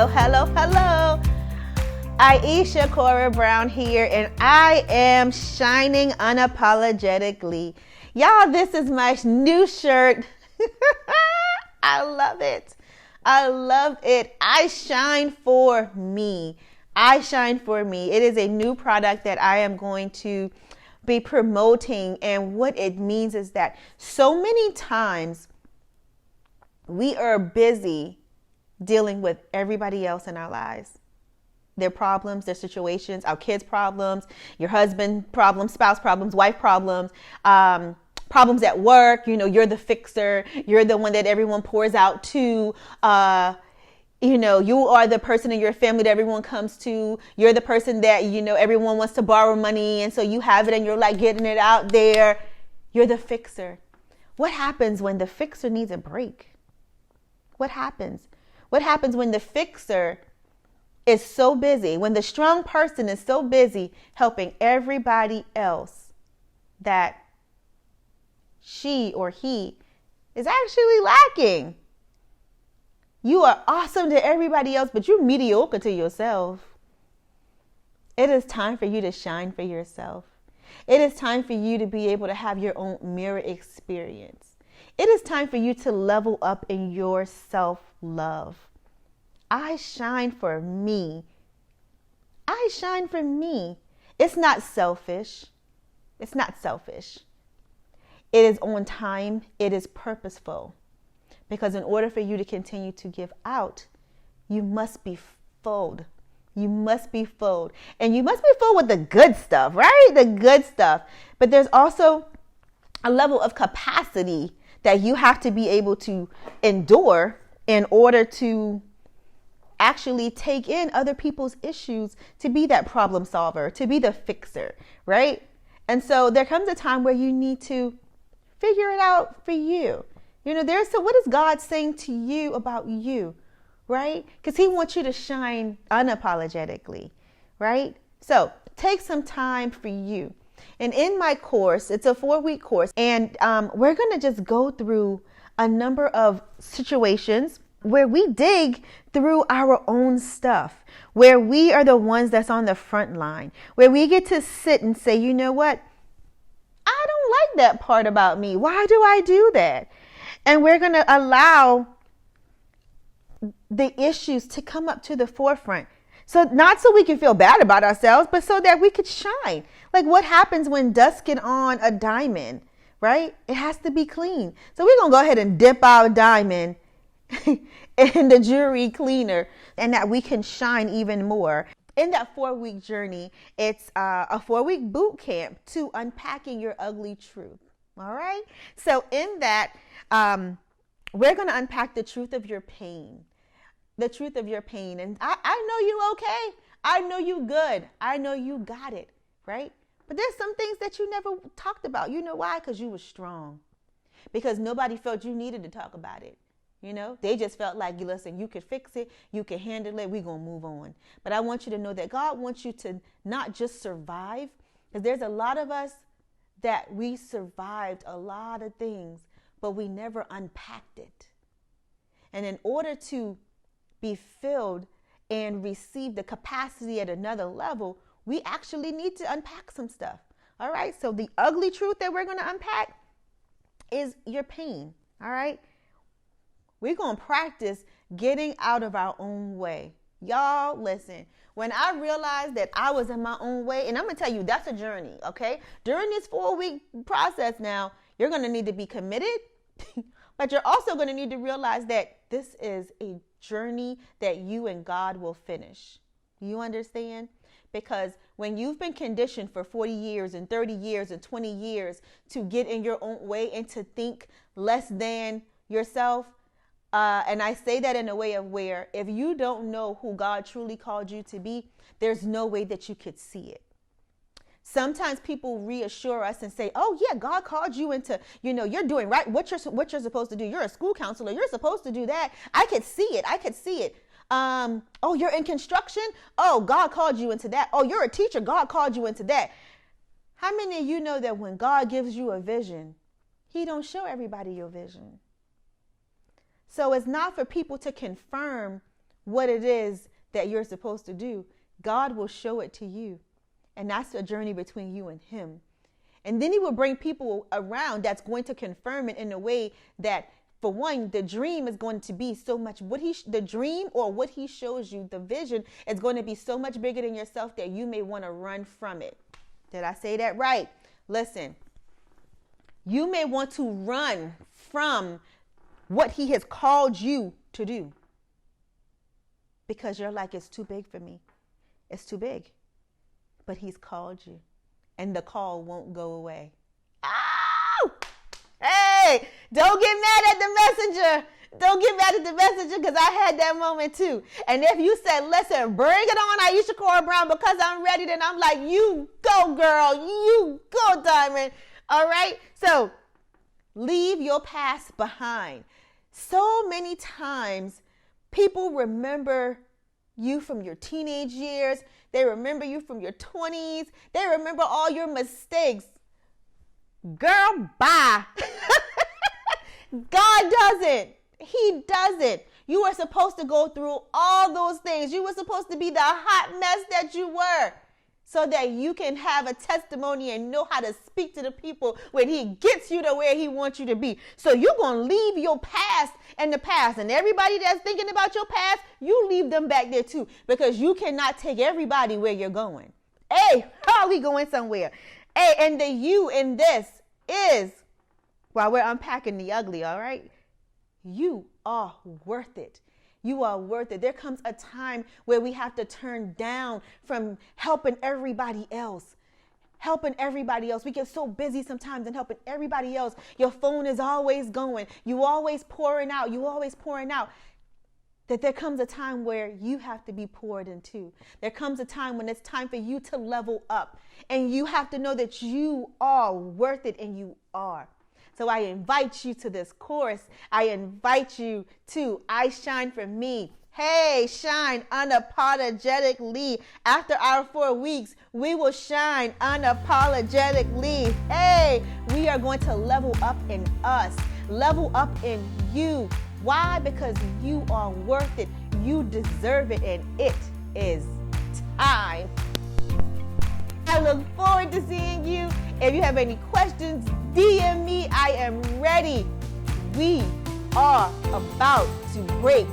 Hello. Aisha Cora Brown here, and I am shining unapologetically. Y'all, this is my new shirt. I love it. I shine for me. It is a new product that I am going to be promoting, and what it means is that so many times we are busy dealing with everybody else in our lives. Their problems, their situations, our kids' problems, your husband problems, spouse problems, wife problems, problems at work. You know, you're the fixer. You're the one that everyone pours out to. You are the person in your family that everyone comes to. You're the person that, everyone wants to borrow money. And so you have it and you're like getting it out there. You're the fixer. What happens when the fixer needs a break? What happens? What happens when the fixer is so busy, when the strong person is so busy helping everybody else that she or he is actually lacking? You are awesome to everybody else, but you're mediocre to yourself. It is time for you to shine for yourself. It is time for you to be able to have your own mirror experience. It is time for you to level up in your self-love. I shine for me. It's not selfish. It is on time. It is purposeful. Because in order for you to continue to give out, you must be filled. And you must be filled with the good stuff, right? The good stuff. But there's also a level of capacity that you have to be able to endure in order to actually take in other people's issues, to be that problem solver, to be the fixer, right? And so there comes a time where you need to figure it out for you. What is God saying to you about you, right? Because he wants you to shine unapologetically, right? So take some time for you. And in my course, it's a 4-week course, and we're going to just go through a number of situations where we dig through our own stuff, where we are the ones that's on the front line, where we get to sit and say, you know what? I don't like that part about me. Why do I do that? And we're going to allow the issues to come up to the forefront. So not so we can feel bad about ourselves, but so that we could shine. Like what happens when dust get on a diamond, right? It has to be clean. So we're going to go ahead and dip our diamond in the jewelry cleaner, and that we can shine even more. In that 4-week journey, it's a 4-week boot camp to unpacking your ugly truth. All right. So in that, we're going to unpack the truth of your pain. The truth of your pain. And I know you okay. I know you good. I know you got it, right? But there's some things that you never talked about. You know why? Because you were strong. Because nobody felt you needed to talk about it. They just felt like, listen, you could fix it. You can handle it. We're going to move on. But I want you to know that God wants you to not just survive, because there's a lot of us that we survived a lot of things, but we never unpacked it. And in order to be filled and receive the capacity at another level, we actually need to unpack some stuff. All right. So the ugly truth that we're going to unpack is your pain. All right. We're going to practice getting out of our own way. Y'all, listen, when I realized that I was in my own way, and I'm going to tell you, that's a journey. Okay. During this 4-week process now, you're going to need to be committed, but you're also going to need to realize that this is a journey that you and God will finish. You understand? Because when you've been conditioned for 40 years and 30 years and 20 years to get in your own way and to think less than yourself, and I say that in a way of where if you don't know who God truly called you to be, there's no way that you could see it. Sometimes people reassure us and say, oh, yeah, God called you into, you're doing right. What you're supposed to do. You're a school counselor. You're supposed to do that. I could see it. Oh, you're in construction. Oh, God called you into that. Oh, you're a teacher. God called you into that. How many of you know that when God gives you a vision, he don't show everybody your vision? So it's not for people to confirm what it is that you're supposed to do, God will show it to you. And that's a journey between you and him. And then he will bring people around that's going to confirm it in a way that, for one, the dream is going to be so much, the dream or what he shows you, the vision is going to be so much bigger than yourself that you may want to run from it. Did I say that right? Listen, you may want to run from what he has called you to do because you're like, it's too big for me. It's too big. But he's called you and the call won't go away. Oh! Hey, don't get mad at the messenger. Don't get mad at the messenger because I had that moment too. And if you said, listen, bring it on, Aisha Cora Brown, because I'm ready, then I'm like, you go, girl. You go, Diamond. All right. So leave your past behind. So many times people remember you from your teenage years. They remember you from your 20s. They remember all your mistakes. Girl, bye. God doesn't. He doesn't. You were supposed to go through all those things. You were supposed to be the hot mess that you were so that you can have a testimony and know how to speak to the people when he gets you to where he wants you to be. So you're going to leave your past in the past. And everybody that's thinking about your past, you leave them back there too, because you cannot take everybody where you're going. Hey, how are we going somewhere? Hey, and the you in this is, while we're unpacking the ugly, all right? You are worth it. You are worth it. There comes a time where we have to turn down from helping everybody else. We get so busy sometimes in helping everybody else. Your phone is always going. You always pouring out. That there comes a time where you have to be poured into. There comes a time when it's time for you to level up. And you have to know that you are worth it, and you are. So I invite you to this course. I invite you to I Shine for Me. Hey, shine unapologetically. After our 4 weeks, we will shine unapologetically. Hey, we are going to level up in us, level up in you. Why? Because you are worth it. You deserve it, and it is time. I look forward to seeing you. If you have any questions, DM me. I am ready. We are about to break